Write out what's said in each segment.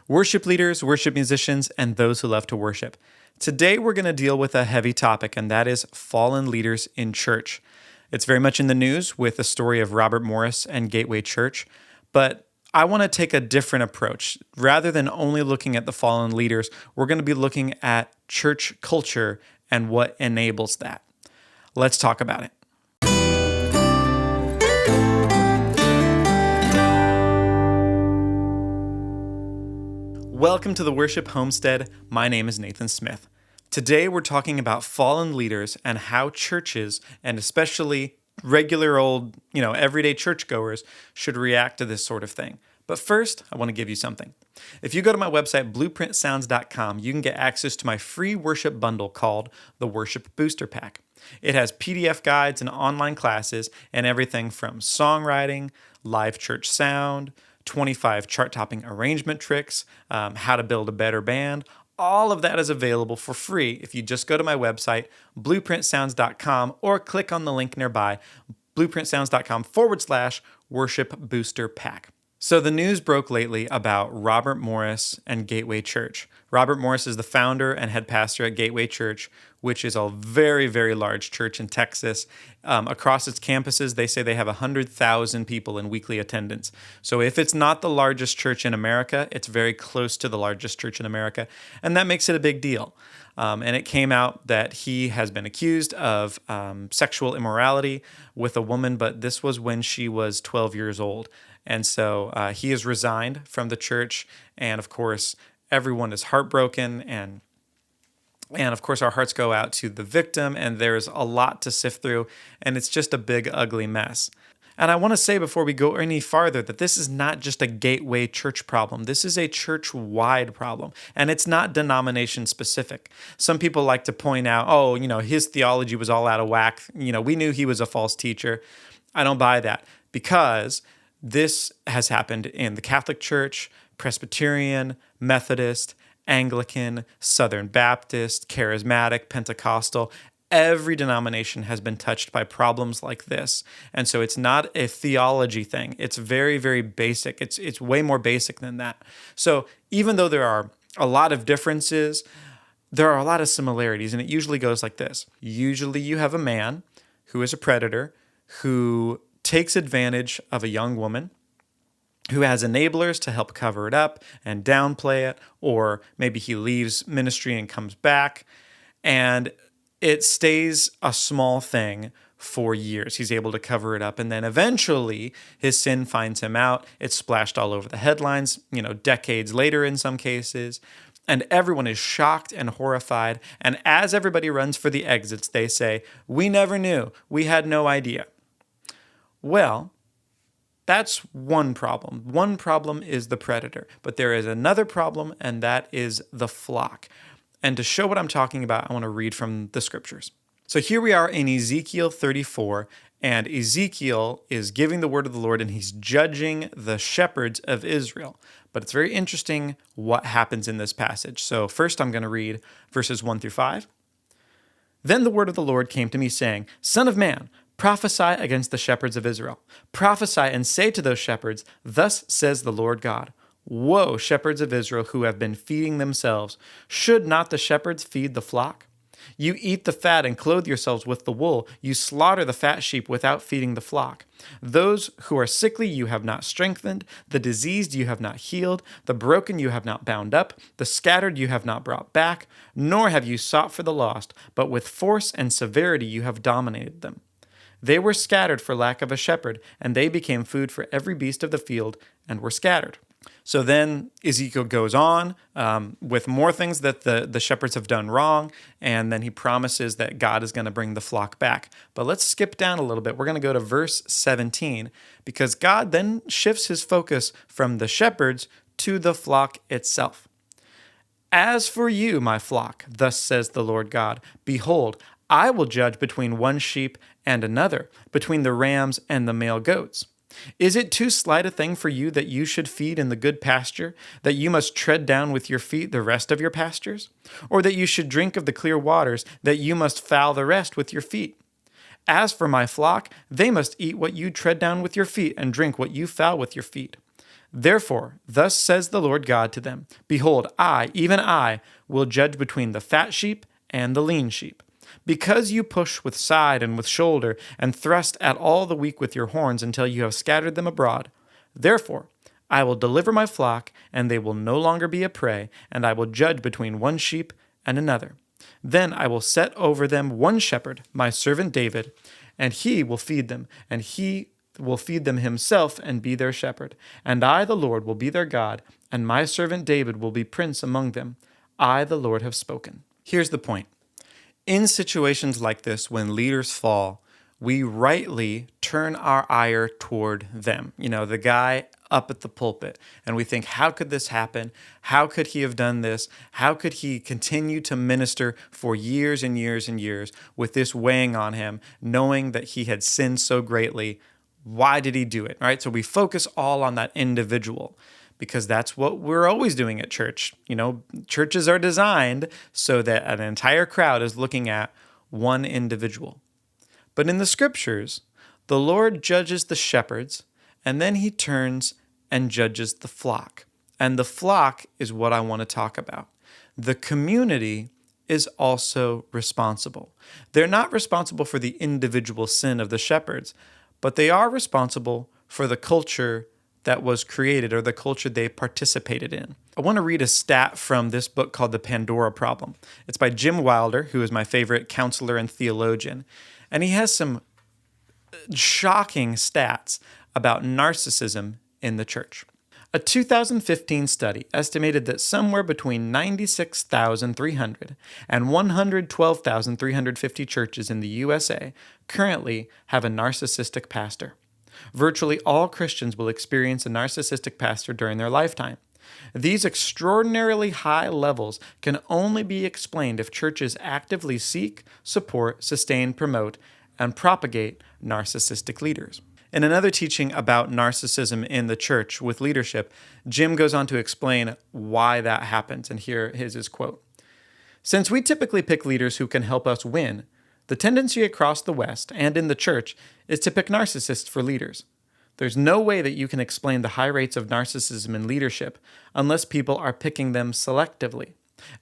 worship leaders, worship musicians, and those who love to worship. Today we're going to deal with a heavy topic, and that is fallen leaders in church. It's very much in the news with the story of Robert Morris and Gateway Church, but I want to take a different approach. Rather than only looking at the fallen leaders, we're going to be looking at church culture and what enables that. Let's talk about it. Welcome to the Worship Homestead. My name is Nathan Smith. Today we're talking about fallen leaders and how churches, and especially regular old, everyday churchgoers, should react to this sort of thing. But first, I want to give you something. If you go to my website, blueprintsounds.com, you can get access to my free worship bundle called the Worship Booster Pack. It has PDF guides and online classes and everything from songwriting, live church sound, 25 chart-topping arrangement tricks, how to build a better band. All of that is available for free if you just go to my website, blueprintsounds.com, or click on the link nearby, blueprintsounds.com/worship booster pack. So the news broke lately about Robert Morris and Gateway Church. Robert Morris is the founder and head pastor at Gateway Church, which is a very, very large church in Texas. Across its campuses, they say they have 100,000 people in weekly attendance. So if it's not the largest church in America, it's very close to the largest church in America, and that makes it a big deal. And it came out that he has been accused of sexual immorality with a woman, but this was when she was 12 years old. And so he has resigned from the church, and of course, everyone is heartbroken, and of course, our hearts go out to the victim, and there's a lot to sift through, and it's just a big, ugly mess. And I want to say before we go any farther that this is not just a Gateway Church problem. This is a church-wide problem, and it's not denomination-specific. Some people like to point out, his theology was all out of whack. We knew he was a false teacher. I don't buy that because this has happened in the Catholic Church, Presbyterian, Methodist, Anglican, Southern Baptist, Charismatic, Pentecostal. Every denomination has been touched by problems like this. And so it's not a theology thing. It's very, very basic. It's way more basic than that. So even though there are a lot of differences, there are a lot of similarities. And it usually goes like this. Usually you have a man who is a predator who takes advantage of a young woman, who has enablers to help cover it up and downplay it, or maybe he leaves ministry and comes back, and it stays a small thing for years. He's able to cover it up, and then eventually his sin finds him out. It's splashed all over the headlines, decades later in some cases, and everyone is shocked and horrified, and as everybody runs for the exits, they say, "We never knew. We had no idea." Well, that's one problem. One problem is the predator, but there is another problem, and that is the flock. And to show what I'm talking about, I want to read from the scriptures. So here we are in Ezekiel 34, and Ezekiel is giving the word of the Lord, and he's judging the shepherds of Israel. But it's very interesting what happens in this passage. So first I'm going to read verses 1 through 5. Then the word of the Lord came to me, saying, "Son of man, prophesy against the shepherds of Israel. Prophesy and say to those shepherds, thus says the Lord God, Woe, shepherds of Israel who have been feeding themselves. Should not the shepherds feed the flock? You eat the fat and clothe yourselves with the wool. You slaughter the fat sheep without feeding the flock. Those who are sickly you have not strengthened. The diseased you have not healed. The broken you have not bound up. The scattered you have not brought back. Nor have you sought for the lost, but with force and severity you have dominated them. They were scattered for lack of a shepherd, and they became food for every beast of the field and were scattered." So then Ezekiel goes on with more things that the shepherds have done wrong, and then he promises that God is going to bring the flock back. But let's skip down a little bit. We're going to go to verse 17, because God then shifts his focus from the shepherds to the flock itself. "As for you, my flock, thus says the Lord God, behold, I will judge between one sheep and another, between the rams and the male goats. Is it too slight a thing for you that you should feed in the good pasture, that you must tread down with your feet the rest of your pastures? Or that you should drink of the clear waters, that you must foul the rest with your feet? As for my flock, they must eat what you tread down with your feet and drink what you foul with your feet. Therefore, thus says the Lord God to them, Behold, I, even I, will judge between the fat sheep and the lean sheep. Because you push with side and with shoulder, and thrust at all the weak with your horns until you have scattered them abroad. Therefore, I will deliver my flock, and they will no longer be a prey, and I will judge between one sheep and another. Then I will set over them one shepherd, my servant David, and he will feed them, and he will feed them himself and be their shepherd. And I, the Lord, will be their God, and my servant David will be prince among them. I, the Lord, have spoken. Here's the point. In situations like this, when leaders fall, we rightly turn our ire toward them. The guy up at the pulpit. And we think, how could this happen? How could he have done this? How could he continue to minister for years and years and years with this weighing on him, knowing that he had sinned so greatly? Why did he do it? Right? So we focus all on that individual because that's what we're always doing at church. Churches are designed so that an entire crowd is looking at one individual. But in the scriptures, the Lord judges the shepherds, and then he turns and judges the flock. And the flock is what I want to talk about. The community is also responsible. They're not responsible for the individual sin of the shepherds, but they are responsible for the culture that was created or the culture they participated in. I want to read a stat from this book called The Pandora Problem. It's by Jim Wilder, who is my favorite counselor and theologian. And he has some shocking stats about narcissism in the church. A 2015 study estimated that somewhere between 96,300 and 112,350 churches in the USA currently have a narcissistic pastor. Virtually all Christians will experience a narcissistic pastor during their lifetime. These extraordinarily high levels can only be explained if churches actively seek, support, sustain, promote, and propagate narcissistic leaders. In another teaching about narcissism in the church with leadership, Jim goes on to explain why that happens, and here is his quote. Since we typically pick leaders who can help us win, the tendency across the West and in the church is to pick narcissists for leaders. There's no way that you can explain the high rates of narcissism in leadership unless people are picking them selectively.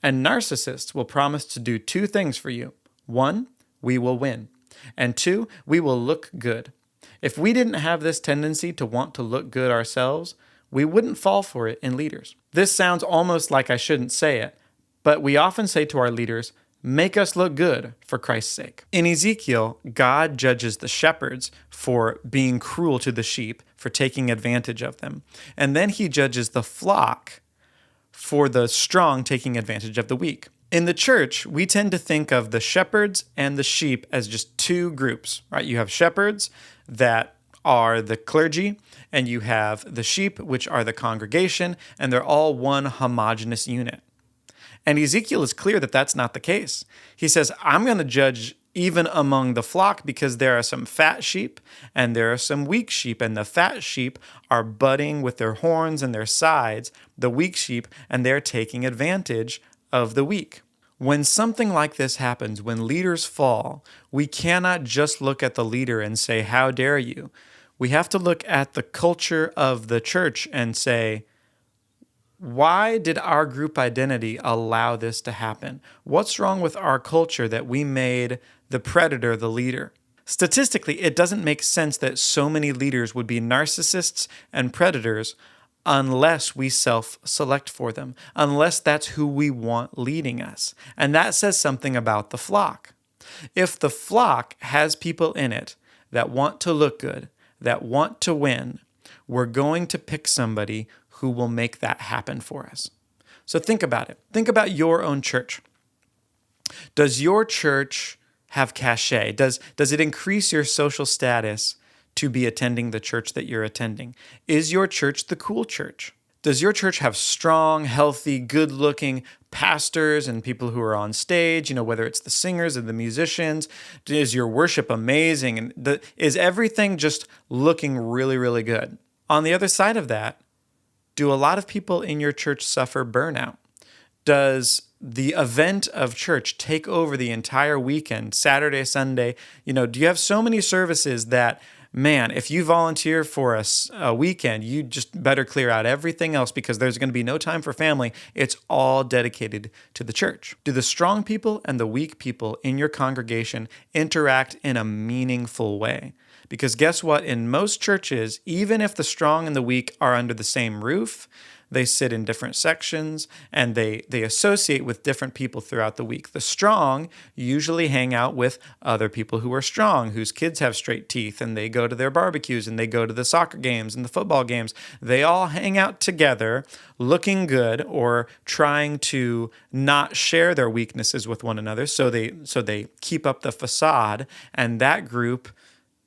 And narcissists will promise to do two things for you. One, we will win. And two, we will look good. If we didn't have this tendency to want to look good ourselves, we wouldn't fall for it in leaders. This sounds almost like I shouldn't say it, but we often say to our leaders, make us look good for Christ's sake. In Ezekiel, God judges the shepherds for being cruel to the sheep, for taking advantage of them. And then he judges the flock for the strong taking advantage of the weak. In the church, we tend to think of the shepherds and the sheep as just two groups, right? You have shepherds that are the clergy, and you have the sheep, which are the congregation, and they're all one homogeneous unit. And Ezekiel is clear that that's not the case. He says, I'm going to judge even among the flock because there are some fat sheep and there are some weak sheep. And the fat sheep are butting with their horns and their sides, the weak sheep, and they're taking advantage of the weak. When something like this happens, when leaders fall, we cannot just look at the leader and say, how dare you? We have to look at the culture of the church and say, why did our group identity allow this to happen? What's wrong with our culture that we made the predator the leader? Statistically, it doesn't make sense that so many leaders would be narcissists and predators unless we self-select for them, unless that's who we want leading us. And that says something about the flock. If the flock has people in it that want to look good, that want to win, we're going to pick somebody who will make that happen for us. So think about it. Think about your own church. Does your church have cachet? Does it increase your social status to be attending the church that you're attending? Is your church the cool church? Does your church have strong, healthy, good-looking pastors and people who are on stage, whether it's the singers or the musicians? Is your worship amazing? And is everything just looking really, really good? On the other side of that, do a lot of people in your church suffer burnout? Does the event of church take over the entire weekend, Saturday, Sunday? Do you have so many services that man, if you volunteer for a weekend, you just better clear out everything else because there's going to be no time for family. It's all dedicated to the church. Do the strong people and the weak people in your congregation interact in a meaningful way? Because guess what? In most churches, even if the strong and the weak are under the same roof, they sit in different sections and they associate with different people throughout the week. The strong usually hang out with other people who are strong, whose kids have straight teeth, and they go to their barbecues and they go to the soccer games and the football games. They all hang out together looking good or trying to not share their weaknesses with one another. So they keep up the facade, and that group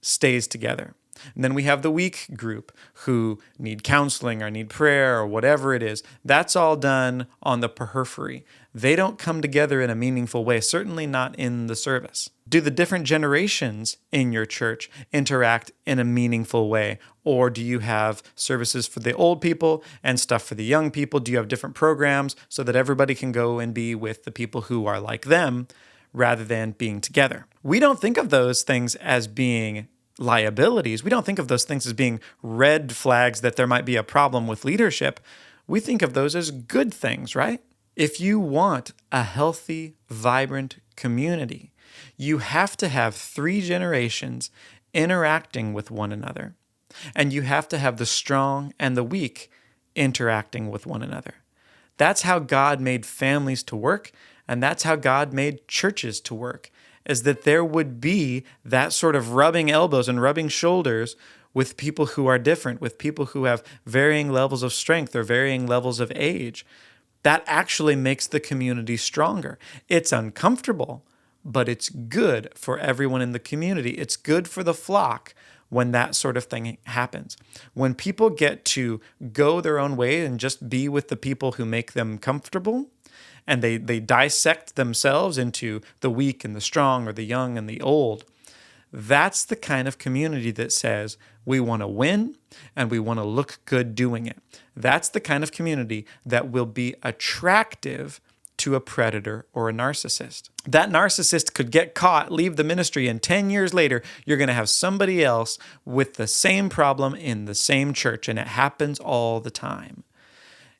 stays together. And then we have the weak group who need counseling or need prayer or whatever it is. That's all done on the periphery. They don't come together in a meaningful way, certainly not in the service. Do the different generations in your church interact in a meaningful way? Or do you have services for the old people and stuff for the young people? Do you have different programs so that everybody can go and be with the people who are like them rather than being together? We don't think of those things as being liabilities. We don't think of those things as being red flags that there might be a problem with leadership. We think of those as good things, right? If you want a healthy, vibrant community, you have to have 3 generations interacting with one another. And you have to have the strong and the weak interacting with one another. That's how God made families to work, and that's how God made churches to work, is that there would be that sort of rubbing elbows and rubbing shoulders with people who are different, with people who have varying levels of strength or varying levels of age. That actually makes the community stronger. It's uncomfortable, but it's good for everyone in the community. It's good for the flock when that sort of thing happens. When people get to go their own way and just be with the people who make them comfortable, and they dissect themselves into the weak and the strong or the young and the old, that's the kind of community that says we want to win and we want to look good doing it. That's the kind of community that will be attractive to a predator or a narcissist. That narcissist could get caught, leave the ministry, and 10 years later, you're going to have somebody else with the same problem in the same church, and it happens all the time.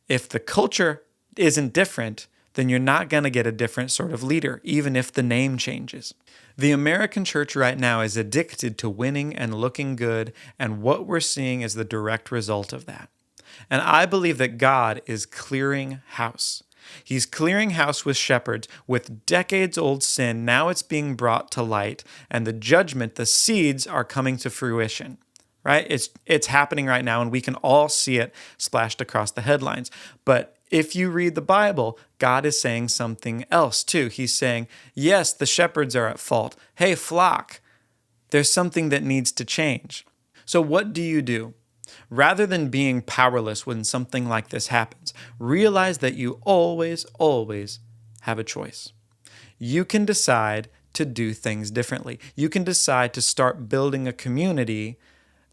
If the culture isn't different, then you're not going to get a different sort of leader, even if the name changes. The American church right now is addicted to winning and looking good, and what we're seeing is the direct result of that. And I believe that God is clearing house. He's clearing house with shepherds with decades-old sin. Now it's being brought to light, and the judgment, the seeds are coming to fruition. Right? It's happening right now, and we can all see it splashed across the headlines. But if you read the Bible, God is saying something else too. He's saying, yes, the shepherds are at fault. Hey, flock, there's something that needs to change. So what do? Rather than being powerless when something like this happens, realize that you always have a choice. You can decide to do things differently. You can decide to start building a community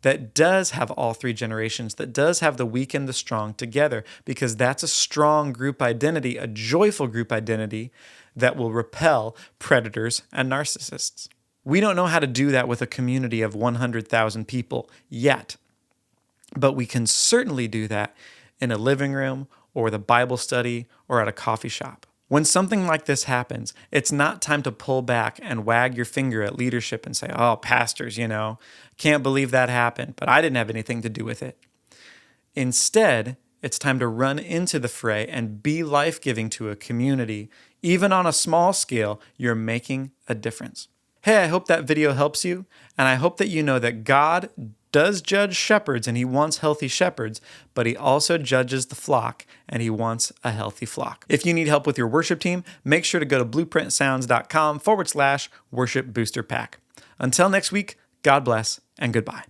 that does have all 3 generations, that does have the weak and the strong together, because that's a strong group identity, a joyful group identity that will repel predators and narcissists. We don't know how to do that with a community of 100,000 people yet, but we can certainly do that in a living room or with a Bible study or at a coffee shop. When something like this happens, it's not time to pull back and wag your finger at leadership and say, oh, pastors, can't believe that happened, but I didn't have anything to do with it. Instead, it's time to run into the fray and be life-giving to a community. Even on a small scale, you're making a difference. Hey, I hope that video helps you, and I hope that you know that God does judge shepherds and he wants healthy shepherds, but he also judges the flock and he wants a healthy flock. If you need help with your worship team, make sure to go to blueprintsounds.com/worship booster pack. Until next week, God bless and goodbye.